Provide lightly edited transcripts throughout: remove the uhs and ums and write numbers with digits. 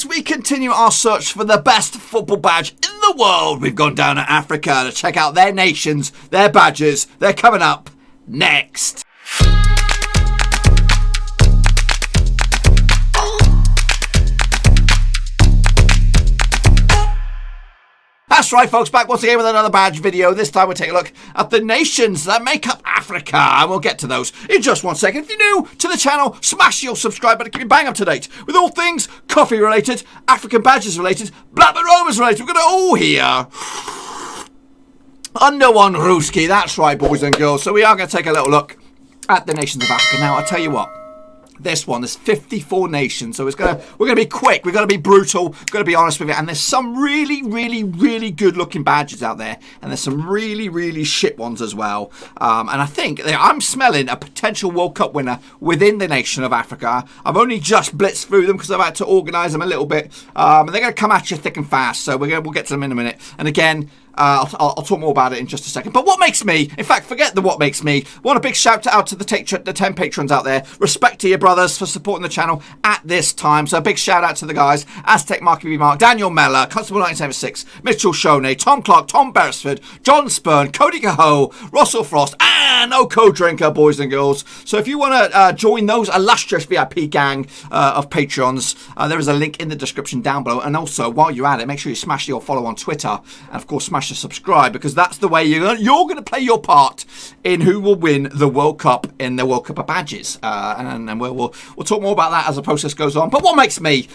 as we continue our search for the best football badge in the world, we've gone down to Africa to check out their nations, their badges. They're coming up next. That's right, folks, back once again with another badge video. This time we'll take a look at the nations that make up Africa, and we'll get to those in just 1 second. If you're new to the channel, smash your subscribe button to keep you bang up to date with all things coffee related, African badges related, Blackburn Rovers related. We've got it all here under one Ruski. That's right, boys and girls. So we are going to take a little look at the nations of Africa. Now, I'll tell you what. This one, there's 54 nations, so we're going to be quick, we're going to be brutal, we're going to be honest with you, and there's some really, really, really good-looking badges out there, and there's some really, really shit ones as well, and I think I'm smelling a potential World Cup winner within the nation of Africa. I've only just blitzed through them because I've had to organise them a little bit, and they're going to come at you thick and fast, so we'll get to them in a minute, and again, I'll talk more about it in just a second. But what makes me, in fact, forget the what makes me. Want a big shout out to the 10 patrons out there. Respect to your brothers for supporting the channel at this time. So a big shout out to the guys: Aztec Marky B Mark, Daniel Meller, Constable 1976, Mitchell Shoney, Tom Clark, Tom Beresford, John Spurn, Cody Cahoe, Russell Frost, and Oko Drinker, boys and girls. So if you want to join those illustrious VIP gang of patrons, there is a link in the description down below. And also, while you're at it, make sure you smash your follow on Twitter, and of course smash to subscribe, because that's the way you're going to play your part in who will win the World Cup in the World Cup of badges, and we'll talk more about that as the process goes on. But what makes me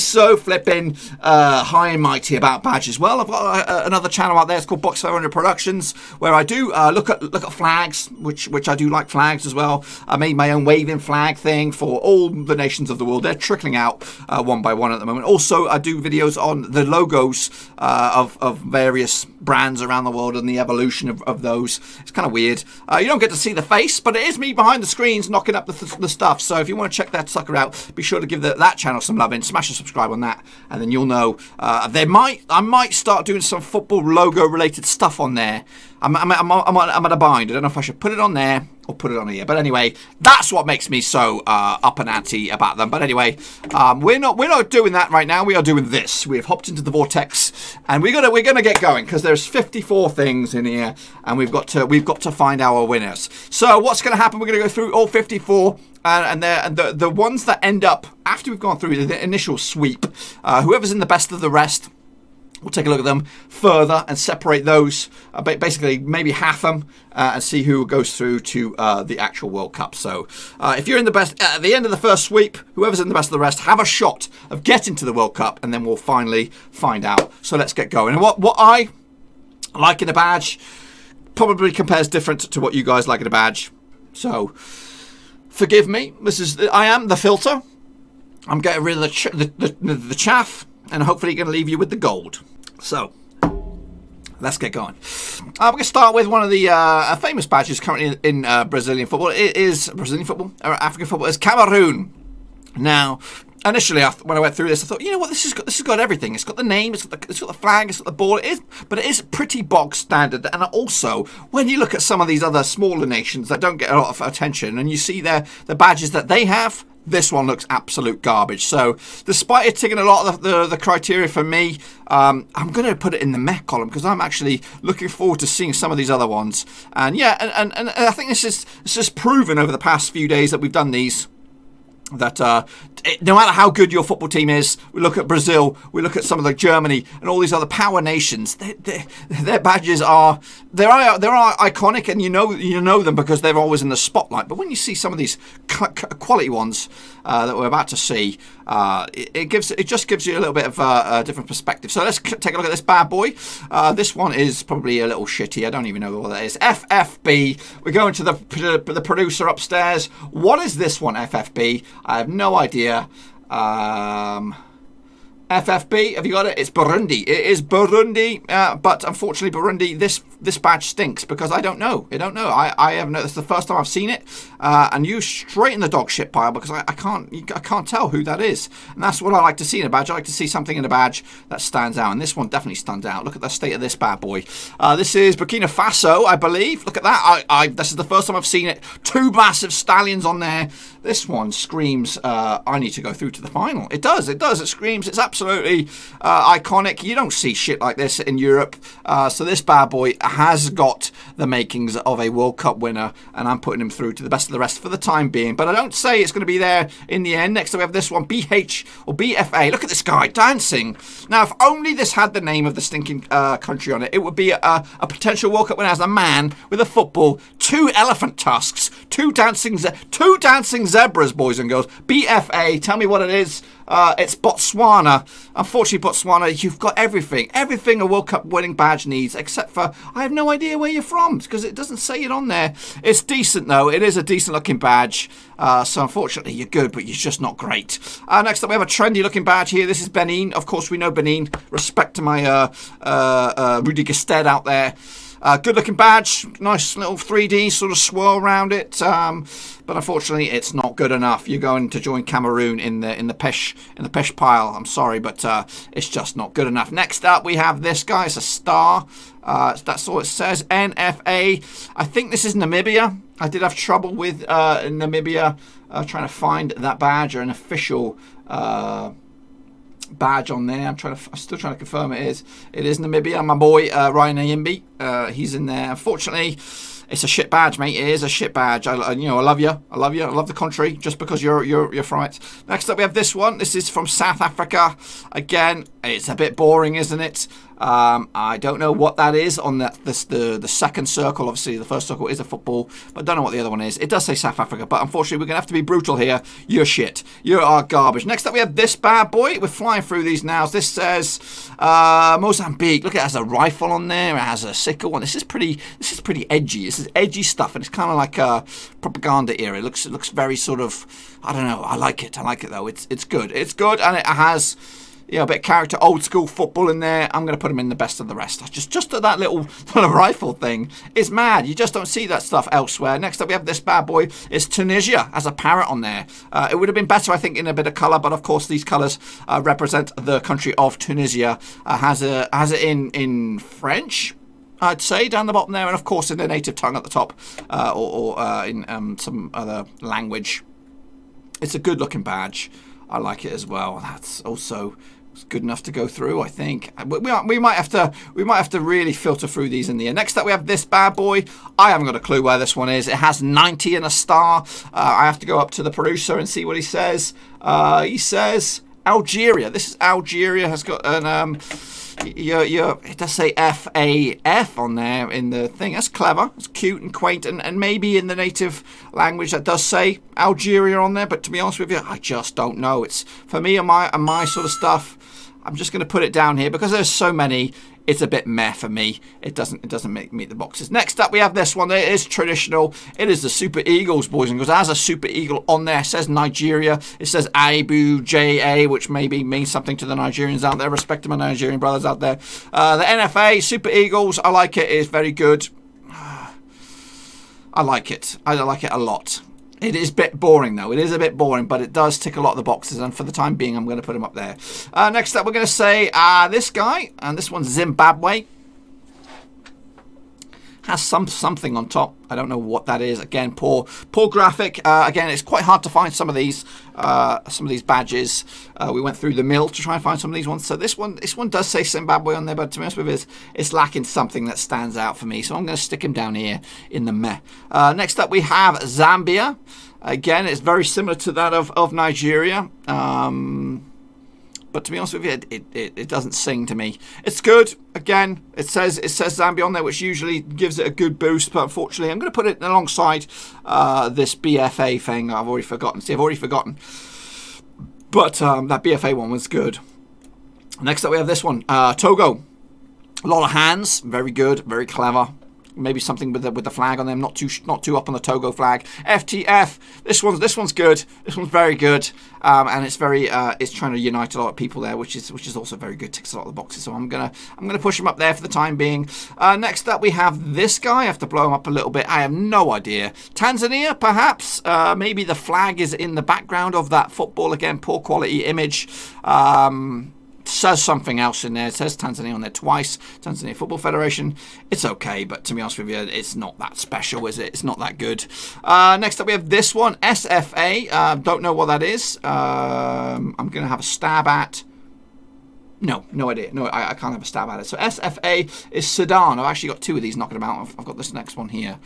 so flipping high and mighty about badges? Well, I've got another channel out there. It's called Box 500 Productions, where I do look at flags, which I do like flags as well. I made my own waving flag thing for all the nations of the world. They're trickling out one by one at the moment. Also, I do videos on the logos of various brands around the world and the evolution of those. It's kind of weird. You don't get to see the face, but it is me behind the screens knocking up the stuff. So if you want to check that sucker out, be sure to give that channel some love in. Smash and subscribe on that, and then you'll know. I might start doing some football logo related stuff on there. I'm at a bind. I don't know if I should put it on there or put it on here. But anyway, that's what makes me so up and anti about them. But anyway, we're not doing that right now. We are doing this. We have hopped into the vortex, and we're gonna get going, because there's 54 things in here, and we've got to find our winners. So what's going to happen? We're going to go through all 54. And the ones that end up after we've gone through the initial sweep, whoever's in the best of the rest, we'll take a look at them further and separate those, basically maybe half them, and see who goes through to the actual World Cup. So if you're in the best, at the end of the first sweep, whoever's in the best of the rest, have a shot of getting to the World Cup, and then we'll finally find out. So let's get going. And what I like in a badge probably compares different to what you guys like in a badge. So forgive me. I am the filter. I'm getting rid of the chaff, and hopefully going to leave you with the gold. So let's get going. We're going to start with one of the famous badges currently in Brazilian football. It is Brazilian football, or African football. It's Cameroon. Now, initially, when I went through this, I thought, you know what, this has got everything. It's got the name, it's got the flag, it's got the ball. But it is pretty bog standard. And also, when you look at some of these other smaller nations that don't get a lot of attention, and you see the badges that they have, this one looks absolute garbage. So, despite it ticking a lot of the criteria for me, I'm going to put it in the meh column, because I'm actually looking forward to seeing some of these other ones. And yeah, and I think this is proven over the past few days that we've done these, that no matter how good your football team is, we look at Brazil, we look at some of the Germany and all these other power nations, their badges are iconic, and you know them because they're always in the spotlight. But when you see some of these quality ones that we're about to see, it just gives you a little bit of a different perspective. So let's take a look at this bad boy. This one is probably a little shitty. I don't even know what that is. FFB. We're going to the producer upstairs. What is this one, FFB? I have no idea. FFB, have you got it? It's Burundi. It is Burundi, but unfortunately, Burundi, this badge stinks because I don't know. I have no. This is the first time I've seen it, and you straight in the dog shit pile because I can't tell who that is, and that's what I like to see in a badge. I like to see something in a badge that stands out, and this one definitely stands out. Look at the state of this bad boy. This is Burkina Faso, I believe. Look at that. This is the first time I've seen it. 2 massive stallions on there. This one screams, I need to go through to the final. It does. It screams. It's absolutely iconic. You don't see shit like this in Europe. So this bad boy has got the makings of a World Cup winner, and I'm putting him through to the best of the rest for the time being. But I don't say it's going to be there in the end. Next up we have this one, BH or BFA. Look at this guy dancing. Now, if only this had the name of the stinking country on it, it would be a potential World Cup winner as a man with a football, 2 elephant tusks, 2 dancing zebras, boys and girls. BFA, tell me what it is. It's Botswana. Unfortunately, Botswana, you've got everything a World Cup winning badge needs, except for I have no idea where you're from because it doesn't say it on there. It's decent though. It is a decent looking badge. So unfortunately, you're good, but you're just not great. Next up, we have a trendy looking badge here. This is Benin. Of course, we know Benin. Respect to my Rudy Gestede out there. Good looking badge, nice little 3D sort of swirl around it, but unfortunately it's not good enough. You're going to join Cameroon in the pesh pile. I'm sorry, but it's just not good enough. Next up we have this guy. It's a star. That's all it says. NFA. I think this is Namibia. I did have trouble with Namibia trying to find that badge or an official badge on there. I'm still trying to confirm it is Namibia. My boy Ryan Ayimbi, he's in there. Unfortunately, it's a shit badge, mate. It is a shit badge. I love you. I love the country just because you're from it. Next up, we have this one. This is from South Africa. Again, it's a bit boring, isn't it? I don't know what that is on the second circle. Obviously, the first circle is a football, but I don't know what the other one is. It does say South Africa, but unfortunately, we're going to have to be brutal here. You're shit. You are garbage. Next up, we have this bad boy. We're flying through these now. This says Mozambique. Look, it has a rifle on there. It has a sickle one. This is pretty edgy. This is edgy stuff, and it's kind of like a propaganda era. It looks very sort of, I don't know. I like it though. It's good. It's good, and it has, a bit of character, old school football in there. I'm going to put him in the best of the rest. Just that little rifle thing is mad. You just don't see that stuff elsewhere. Next up, we have this bad boy. It's Tunisia. Has a parrot on there. It would have been better, I think, in a bit of colour, but of course these colours represent the country of Tunisia. Has it in French, I'd say, down the bottom there, and of course in the native tongue at the top, or in some other language. It's a good looking badge. I like it as well. That's also good enough to go through, I think. We might have to really filter through these in the end. Next up, we have this bad boy. I haven't got a clue where this one is. It has 90 and a star. I have to go up to the producer and see what he says. He says Algeria. This is Algeria. Has got an it does say FAF on there in the thing. That's clever. It's cute and quaint, and maybe in the native language that does say Algeria on there. But to be honest with you, I just don't know. It's for me and my sort of stuff. I'm just going to put it down here because there's so many. It's a bit meh for me. It doesn't meet the boxes. Next up, we have this one. It is traditional. It is the Super Eagles, boys and girls. It has a Super Eagle on there. It says Nigeria. It says Abu JA, which maybe means something to the Nigerians out there. Respect to my Nigerian brothers out there. The NFA, Super Eagles. I like it. It is very good. I like it. I like it a lot. It is a bit boring, though. It is a bit boring, but it does tick a lot of the boxes, and for the time being, I'm going to put him up there. Next up, we're going to say this guy, and this one's Zimbabwe. Has something on top. I don't know what that is. Again, poor graphic. Again, it's quite hard to find some of these badges. We went through the mill to try and find some of these ones. So this one does say Zimbabwe on there, but to be honest with you, it's lacking something that stands out for me. So I'm going to stick him down here in the meh. Next up, we have Zambia. Again, it's very similar to that of Nigeria. But to be honest with you, it doesn't sing to me. It's good. Again, it says Zambia on there, which usually gives it a good boost. But unfortunately, I'm going to put it alongside this BFA thing. I've already forgotten. But that BFA one was good. Next up, we have this one. Togo. A lot of hands. Very good. Very clever. maybe something with the flag on them, not too up on the Togo flag. FTF, this one's good. This one's very good, and it's trying to unite a lot of people there, which is also very good. Ticks a lot of the boxes. So I'm gonna push him up there for the time being. Next up we have this guy. I have to blow him up a little bit. I have no idea. Tanzania, perhaps. Maybe the flag is in the background of that football again. Poor quality image. Says something else in there. It says Tanzania on there twice. Tanzania Football Federation. It's okay, but to be honest with you, it's not that special, is it? It's not that good. Next up, we have this one, SFA. Don't know what that is. I'm going to have a stab at... No idea. No, I can't have a stab at it. So SFA is Sudan. I've actually got two of these knocking about. I've got this next one here.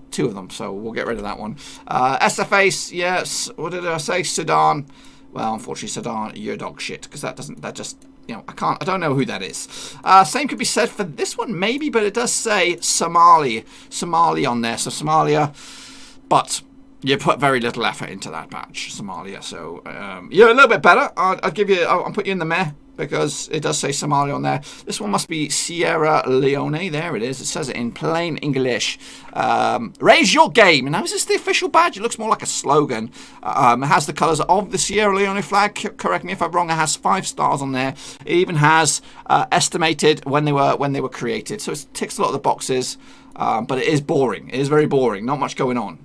Two of them, so we'll get rid of that one. SFA, yes. What did I say? Sudan. Well, unfortunately, Sudan, you're dog shit, because I don't know who that is. Same could be said for this one, maybe, but it does say Somali on there, so Somalia, but you put very little effort into that badge, Somalia, so you're a little bit better. I'll put you in the meh, because it does say Somalia on there. This one must be Sierra Leone. There it is. It says it in plain English. Raise your game. Now, is this the official badge? It looks more like a slogan. It has the colours of the Sierra Leone flag. Correct me if I'm wrong. It has 5 stars on there. It even has estimated when they were created. So it ticks a lot of the boxes. But it is boring. It is very boring. Not much going on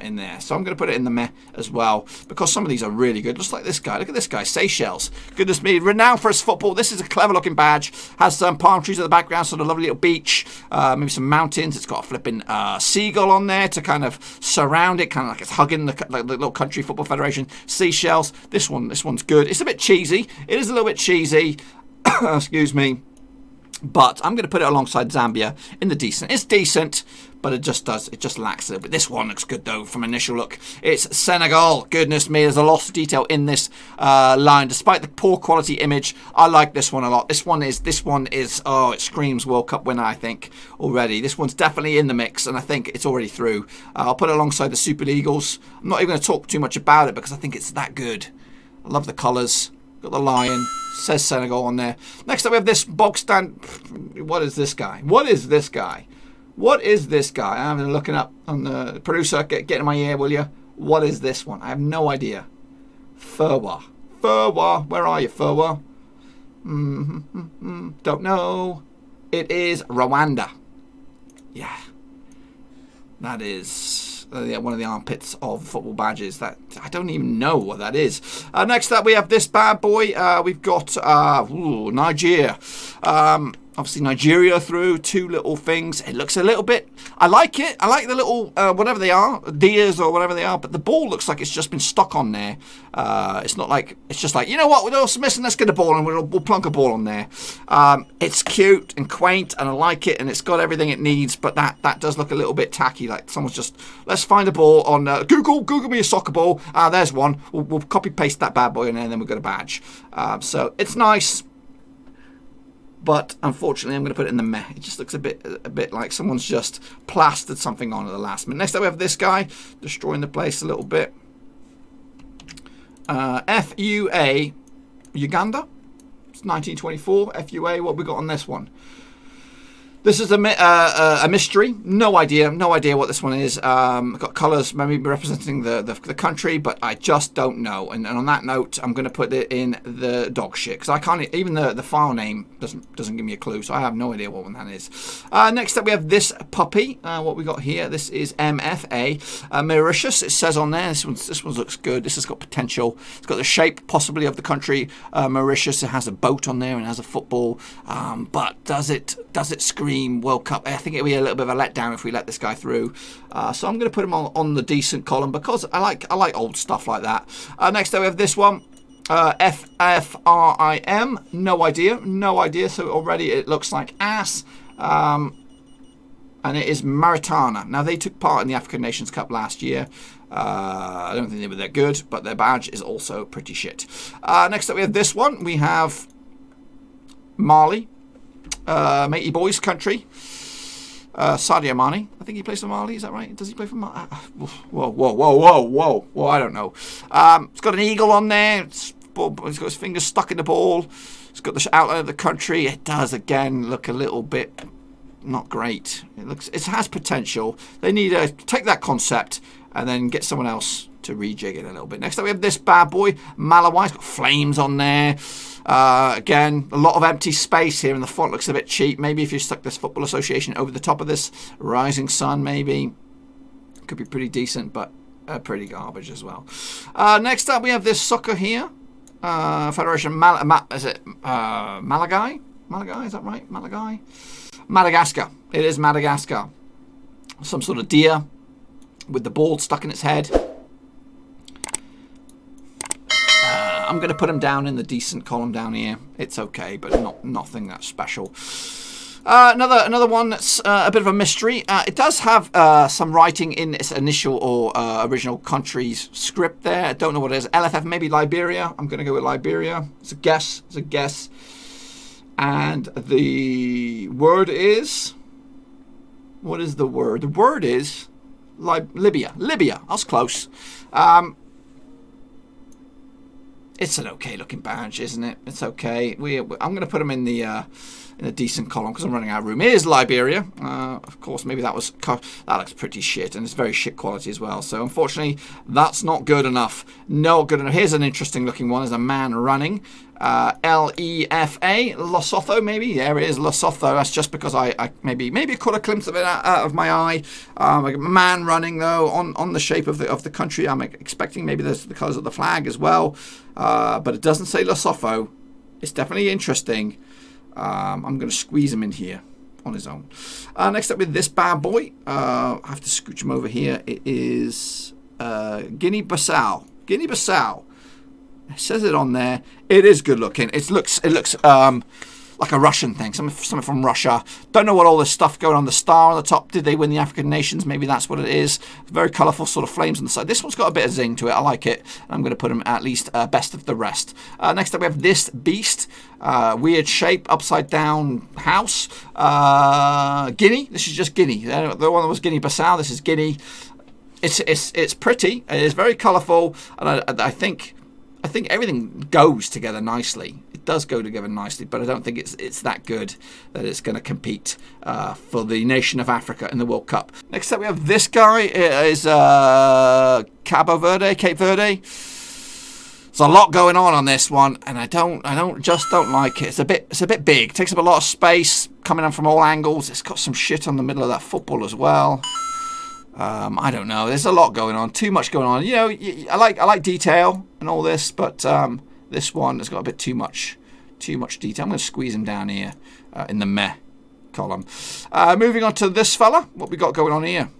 in there. So I'm going to put it in the meh as well, because some of these are really good. Just like this guy. Look at this guy. Seychelles. Goodness me. Renowned for his football. This is a clever looking badge. Has some palm trees in the background. Sort of lovely little beach. Maybe some mountains. It's got a flipping seagull on there to kind of surround it. Kind of like it's hugging the little country football federation. Seychelles. This one's good. It's a bit cheesy. It is a little bit cheesy. Excuse me. But I'm going to put it alongside Zambia in the decent. It's decent, but it just lacks a little bit. This one looks good, though, from initial look. It's Senegal. Goodness me, there's a lot of detail in this line. Despite the poor quality image, I like this one a lot. This one is, oh, it screams World Cup winner, I think, already. This one's definitely in the mix, and I think it's already through. I'll put it alongside the Super Eagles. I'm not even going to talk too much about it, because I think it's that good. I love the colours. Got the lion. Says Senegal on there. Next up we have this box stand. What is this guy? What is this guy? I'm looking up on the producer. Get in my ear, will you? What is this one? I have no idea. Furwa. Where are you, Furwa? Don't know. It is Rwanda. Yeah. That is... one of the armpits of football badges. That I don't even know what that is. Next up, we have this bad boy. We've got Nigeria. Obviously, Nigeria through 2 little things. It looks a little bit... I like it. I like the little, whatever they are, deers or whatever they are, but the ball looks like it's just been stuck on there. It's not like... It's just like, you know what, we're also missing, let's get a ball and we'll plunk a ball on there. It's cute and quaint, and I like it, and it's got everything it needs, but that does look a little bit tacky, like someone's just... Let's find a ball on... Google me a soccer ball. There's one. We'll copy-paste that bad boy in there, and then we've got a badge. So, it's nice. But unfortunately, I'm going to put it in the meh. It just looks a bit like someone's just plastered something on at the last minute. Next up, we have this guy destroying the place a little bit. FUA, Uganda. It's 1924. FUA. What we got on this one? This is a mystery. No idea what this one is. I've got colours maybe representing the country, but I just don't know. And on that note, I'm going to put it in the dog shit, because I can't even the file name doesn't give me a clue, so I have no idea what one that is. Next up, we have this puppy. What we got here? This is MFA Mauritius. It says on there. This one looks good. This has got potential. It's got the shape possibly of the country Mauritius. It has a boat on there and it has a football. But does it scream World Cup? I think it'll be a little bit of a letdown if we let this guy through. So I'm going to put him on the decent column, because I like old stuff like that. Next up we have this one. FFRIM. No idea. So already it looks like ass. And it is Mauritania. Now, they took part in the African Nations Cup last year. I don't think they were that good, but their badge is also pretty shit. Next up we have this one. We have Mali. Matey Boys country. Sadio Mane. I think he plays for Mali. Is that right? Does he play for Mali? Whoa. I don't know. It's got an eagle on there. He's got his fingers stuck in the ball. It's got the outline of the country. It does, again, look a little bit not great. It has potential. They need to take that concept and then get someone else to rejig it a little bit. Next up we have this bad boy, Malawi. It's got flames on there. Again, a lot of empty space here, and the font looks a bit cheap. Maybe if you stuck this Football Association over the top of this, Rising Sun maybe. Could be pretty decent, but pretty garbage as well. Next up we have this soccer here. Federation is it Malagai? Malagai, is that right? Malagai? Madagascar. It is Madagascar. Some sort of deer with the ball stuck in its head. I'm going to put him down in the decent column down here. It's okay, but nothing that special. Another one that's a bit of a mystery. It does have some writing in its initial or original country's script there. I don't know what it is. LFF, maybe Liberia. I'm going to go with Liberia. It's a guess. It's a guess. And the word is... What is the word? The word is Libya. Libya. I was close. It's an okay looking badge, isn't it? It's okay. I'm going to put them in the decent column because I'm running out of room. Here's Liberia. Of course, maybe that looks pretty shit, and it's very shit quality as well. So unfortunately, that's not good enough. Not good enough. Here's an interesting looking one. There's a man running. Lefa, Lesotho, maybe. There it is, Lesotho. That's just because I maybe caught a glimpse of it out of my eye. A man running though on the shape of the country. I'm expecting maybe there's the colours of the flag as well, but it doesn't say Lesotho. It's definitely interesting. I'm going to squeeze him in here on his own. Next up with this bad boy. I have to scooch him over here. It is Guinea-Bissau. Guinea-Bissau. It says it on there. It is good looking. It looks like a Russian thing. Something from Russia. Don't know what all this stuff going on. The star on the top. Did they win the African nations? Maybe that's what it is. Very colourful sort of flames on the side. This one's got a bit of zing to it. I like it. I'm going to put them at least best of the rest. Next up we have this beast. Weird shape. Upside down house. Guinea. This is just Guinea. The one that was Guinea-Bissau. This is Guinea. It's pretty. It is very colourful. And I think everything goes together nicely. It does go together nicely, but I don't think it's that good that it's going to compete for the nation of Africa in the World Cup. Next up, we have this guy. It is Cape Verde. There's a lot going on this one, and I don't like it. It's a bit big. It takes up a lot of space, coming in from all angles. It's got some shit on the middle of that football as well. I don't know. There's a lot going on. Too much going on. You know, I like detail and all this, but this one has got a bit too much detail. I'm going to squeeze him down here in the meh column. Moving on to this fella. What we got going on here?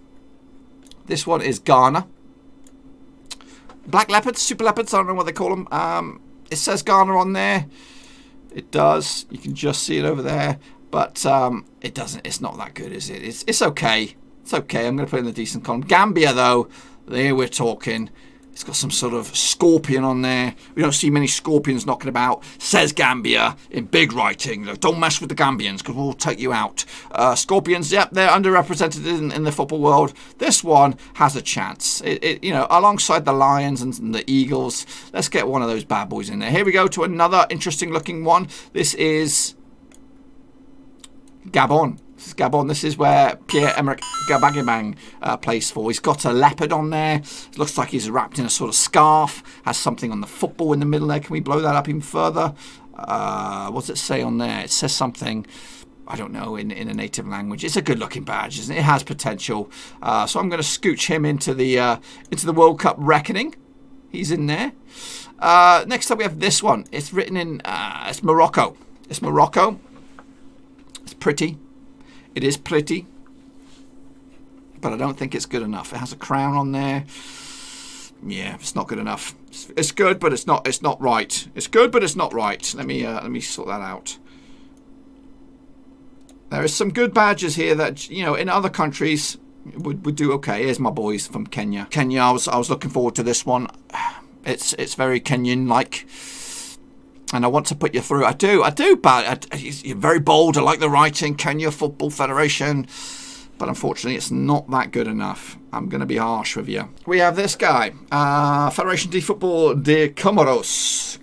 This one is Ghana. Black leopards, super leopards. I don't know what they call them. It says Ghana on there. It does. You can just see it over there, but it doesn't. It's not that good, is it? It's okay. It's okay. I'm going to put it in the decent column. Gambia, though, there we're talking. It's got some sort of scorpion on there. We don't see many scorpions knocking about. Says Gambia in big writing. Don't mess with the Gambians because we'll take you out. Scorpions, yep, they're underrepresented in the football world. This one has a chance. You know, alongside the lions and the eagles. Let's get one of those bad boys in there. Here we go to another interesting looking one. This is Gabon. This is where Pierre-Emerick Aubameyang plays for. He's got a leopard on there. It looks like he's wrapped in a sort of scarf. Has something on the football in the middle there. Can we blow that up even further? What does it say on there? It says something, I don't know, in a native language. It's a good-looking badge, isn't it? It has potential. So I'm going to scooch him into the World Cup reckoning. He's in there. Next up, we have this one. It's written in. It's Morocco. It's Morocco. It's pretty. It is pretty, but I don't think it's good enough. It has a crown on there. Yeah, it's not good enough. It's good, but it's not right. It's good, but it's not right. Let me sort that out. There is some good badges here that, you know, in other countries would do okay. Here's my boys from Kenya. Kenya, I was looking forward to this one. It's very Kenyan-like. And I want to put you through. I do, but you're very bold. I like the writing, Kenya Football Federation. But unfortunately, it's not that good enough. I'm going to be harsh with you. We have this guy. Federation de Football de Comoros.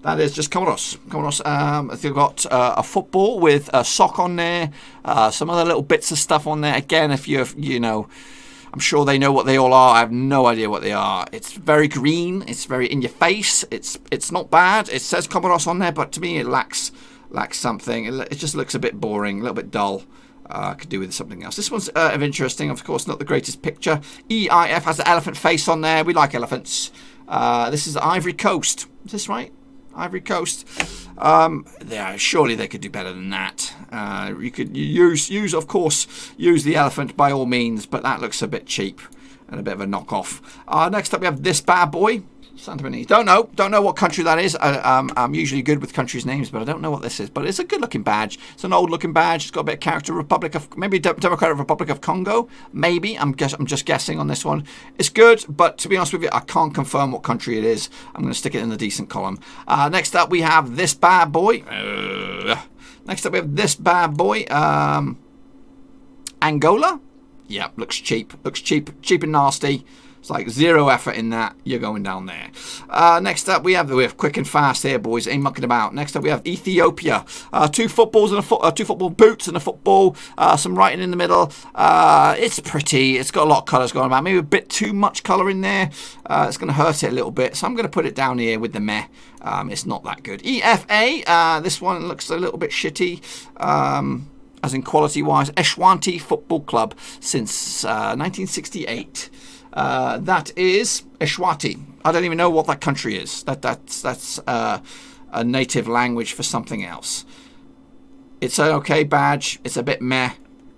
That is just Comoros. They've got a football with a sock on there, some other little bits of stuff on there. Again, if you know, I'm sure they know what they all are. I have no idea what they are. It's very green. It's very in your face. It's not bad. It says Comoros on there, but to me it lacks something. It just looks a bit boring, a little bit dull. Could do with something else. This one's of interesting. Of course, not the greatest picture. EIF has the elephant face on there. We like elephants. This is Ivory Coast. Is this right? Ivory Coast. Surely they could do better than that. You could use the elephant by all means, but that looks a bit cheap and a bit of a knockoff. Next up, we have this bad boy. Santorini. Don't know what country that is. I'm usually good with countries' names, but I don't know what this is. But it's a good-looking badge. It's an old-looking badge. It's got a bit of character. Maybe Democratic Republic of Congo. Maybe. I'm just guessing on this one. It's good, but to be honest with you, I can't confirm what country it is. I'm going to stick it in the decent column. Next up, we have this bad boy. Angola. Yeah, looks cheap. Cheap and nasty. It's like zero effort in that. You're going down there. Next up, we have quick and fast here, boys. Ain't mucking about. Next up, we have Ethiopia. Two footballs and two football boots and a football. Some writing in the middle. It's pretty. It's got a lot of colours going about. Maybe a bit too much colour in there. It's going to hurt it a little bit. So I'm going to put it down here with the meh. It's not that good. EFA. This one looks a little bit shitty. As in quality-wise. Eswanti Football Club since 1968. That is Eswati. I don't even know what that country is. That's a native language for something else. It's an okay badge. It's a bit meh,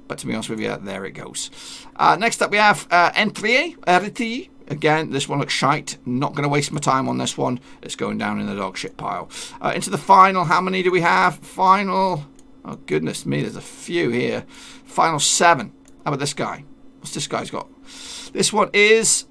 but to be honest with you, there it goes. Next up, we have Eriti. Again, this one looks shite. Not going to waste my time on this one. It's going down in the dog shit pile. Into the final. How many do we have? Final. Oh goodness me, there's a few here. Final 7. How about this guy? What's this guy's got? This one is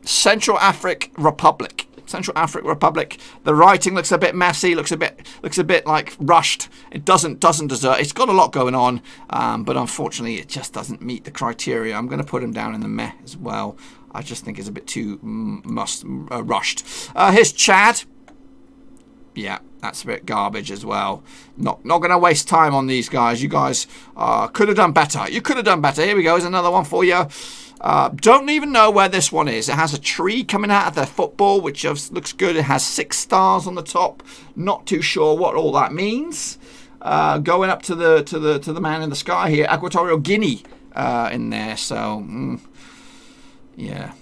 Central African Republic. Central African Republic. The writing looks a bit messy. Looks a bit like rushed. It doesn't deserve. It's got a lot going on, but unfortunately, it just doesn't meet the criteria. I'm going to put him down in the meh as well. I just think it's a bit too rushed. Here's Chad. Yeah, that's a bit garbage as well. Not going to waste time on these guys. You guys could have done better. You could have done better. Here we go. Here's another one for you. Don't even know where this one is. It has a tree coming out of the football, which looks good. It has 6 stars on the top. Not too sure what all that means. Going up to the man in the sky here, Equatorial Guinea in there. So yeah.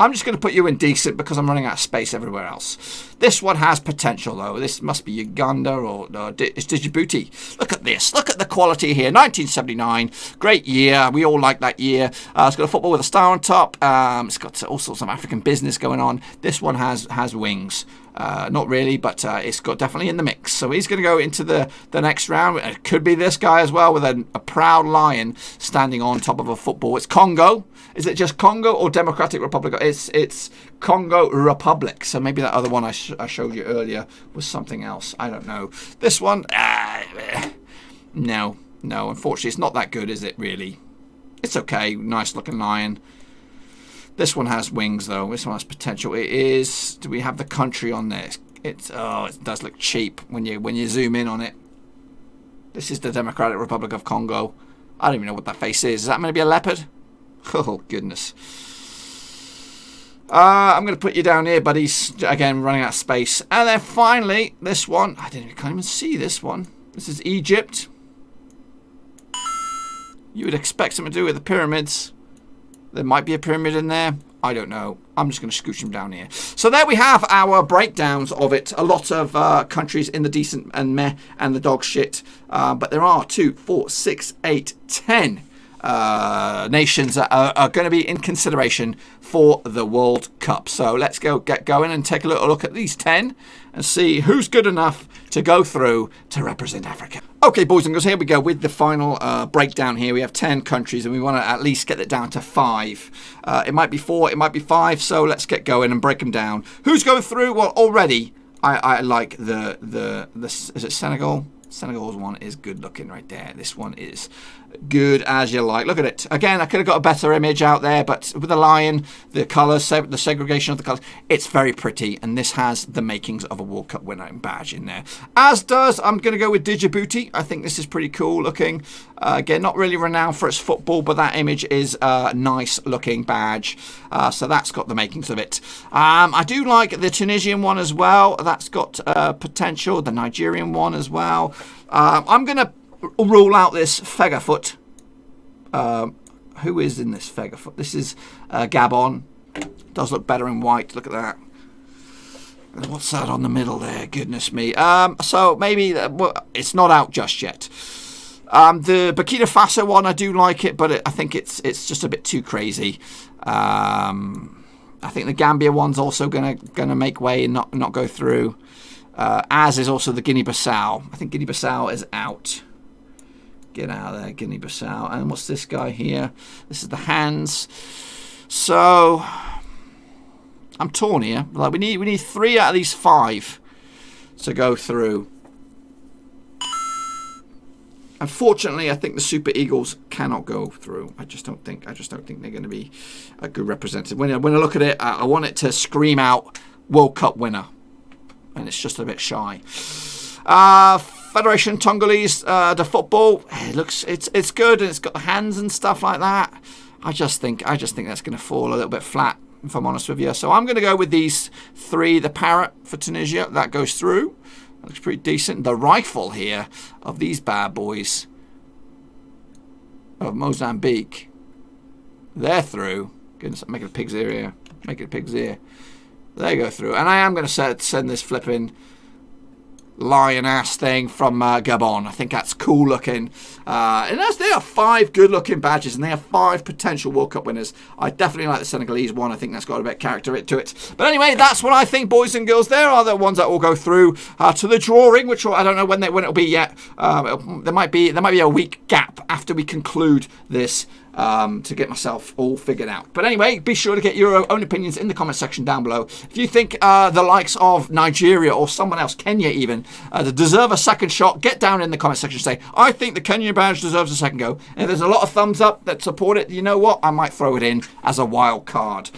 I'm just going to put you in decent because I'm running out of space everywhere else. This one has potential, though. This must be Uganda or it's Djibouti. Look at this. Look at the quality here. 1979. Great year. We all like that year. It's got a football with a star on top. It's got all sorts of African business going on. This one has wings. Not really, but it's got definitely in the mix. So he's going to go into the next round. It could be this guy as well with a proud lion standing on top of a football. It's Congo. Is it just Congo or Democratic Republic? It's Congo Republic. So maybe that other one I showed you earlier was something else. I don't know. This one, no. Unfortunately, it's not that good, is it? Really, it's okay. Nice looking lion. This one has wings, though. This one has potential. It is. Do we have the country on this? It does look cheap when you zoom in on it. This is the Democratic Republic of Congo. I don't even know what that face is. Is that meant to be a leopard? Oh goodness. I'm going to put you down here, buddies. Again, running out of space. And then finally, this one. I can't even see this one. This is Egypt. You would expect something to do with the pyramids. There might be a pyramid in there. I don't know. I'm just going to scooch them down here. So there we have our breakdowns of it. A lot of countries in the decent and meh and the dog shit. But there are 2, 4, 6, 8, 10 nations that are going to be in consideration for the World Cup. So let's get going and take a little look at these 10 and see who's good enough to go through to represent Africa. Okay, boys and girls, here we go with the final breakdown here. We have 10 countries and we want to at least get it down to 5. It might be 4, it might be 5, so let's get going and break them down. Who's going through? Well, already I like the is it Senegal? Senegal's one is good looking right there. This one is good as you like. Look at it. Again, I could have got a better image out there, but with the lion, the colours, the segregation of the colours, it's very pretty, and this has the makings of a World Cup winner badge in there. As does, I'm going to go with Djibouti. I think this is pretty cool looking. Again, not really renowned for its football, but that image is a nice looking badge. So that's got the makings of it. I do like the Tunisian one as well. That's got potential. The Nigerian one as well. I'm going to rule out this Fegafoot. Who is in this Fegafoot? This is Gabon. Does look better in white. Look at that. What's that on the middle there? Goodness me. So maybe it's not out just yet. The Burkina Faso one, I do like it, but I think it's just a bit too crazy. I think the Gambia one's also gonna make way and not go through. As is also the Guinea-Bissau. I think Guinea-Bissau is out. Get out of there, Guinea-Bissau. And what's this guy here? This is the hands. So I'm torn here. Like we need 3 out of these 5 to go through. Unfortunately, I think the Super Eagles cannot go through. I just don't think they're going to be a good representative. When I look at it, I want it to scream out World Cup winner, and it's just a bit shy. Federation Tongolese, the football, it's good, and it's got the hands and stuff like that. I just think that's going to fall a little bit flat, if I'm honest with you. So I'm going to go with these 3. The parrot for Tunisia, that goes through. That looks pretty decent. The rifle here of these bad boys of Mozambique, they're through. Goodness, I'm making a pig's ear here. Making a pig's ear. They go through, and I am going to send this flipping lion ass thing from Gabon. I think that's cool looking, and they are 5 good looking badges, and they have 5 potential World Cup winners. I definitely like the Senegalese one. I think that's got a bit of character to it. But anyway, that's what I think, boys and girls. There are the ones that will go through to the drawing, which I don't know when it'll be yet. There might be a week gap after we conclude this to get myself all figured out. But anyway, be sure to get your own opinions in the comment section down below. If you think the likes of Nigeria or someone else, Kenya even, deserve a second shot, get down in the comment section and say, I think the Kenyan badge deserves a second go. And if there's a lot of thumbs up that support it, you know what? I might throw it in as a wild card.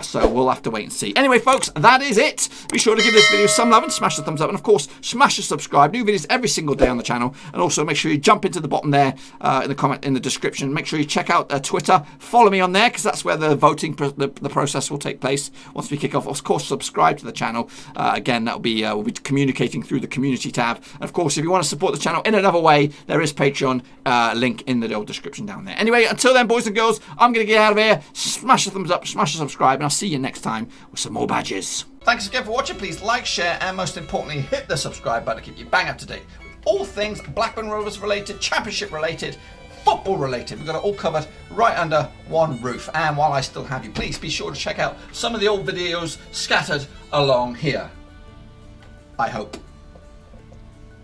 So we'll have to wait and see. Anyway, folks, that is it. Be sure to give this video some love and smash the thumbs up. And of course, smash the subscribe. New videos every single day on the channel. And also make sure you jump into the bottom there in the description. Make sure you check out Twitter. Follow me on there because that's where the voting the process will take place once we kick off. Of course, subscribe to the channel. Again, that'll be we'll be communicating through the community tab. And of course, if you want to support the channel in another way, there is Patreon link in the description down there. Anyway, until then, boys and girls, I'm going to get out of here. Smash the thumbs up, smash the subscribe, and I'll see you next time with some more badges. Thanks again for watching. Please like, share, and most importantly, hit the subscribe button to keep you bang up to date with all things Blackburn Rovers related, championship related, football related. We've got it all covered right under one roof. And while I still have you, please be sure to check out some of the old videos scattered along here. I hope.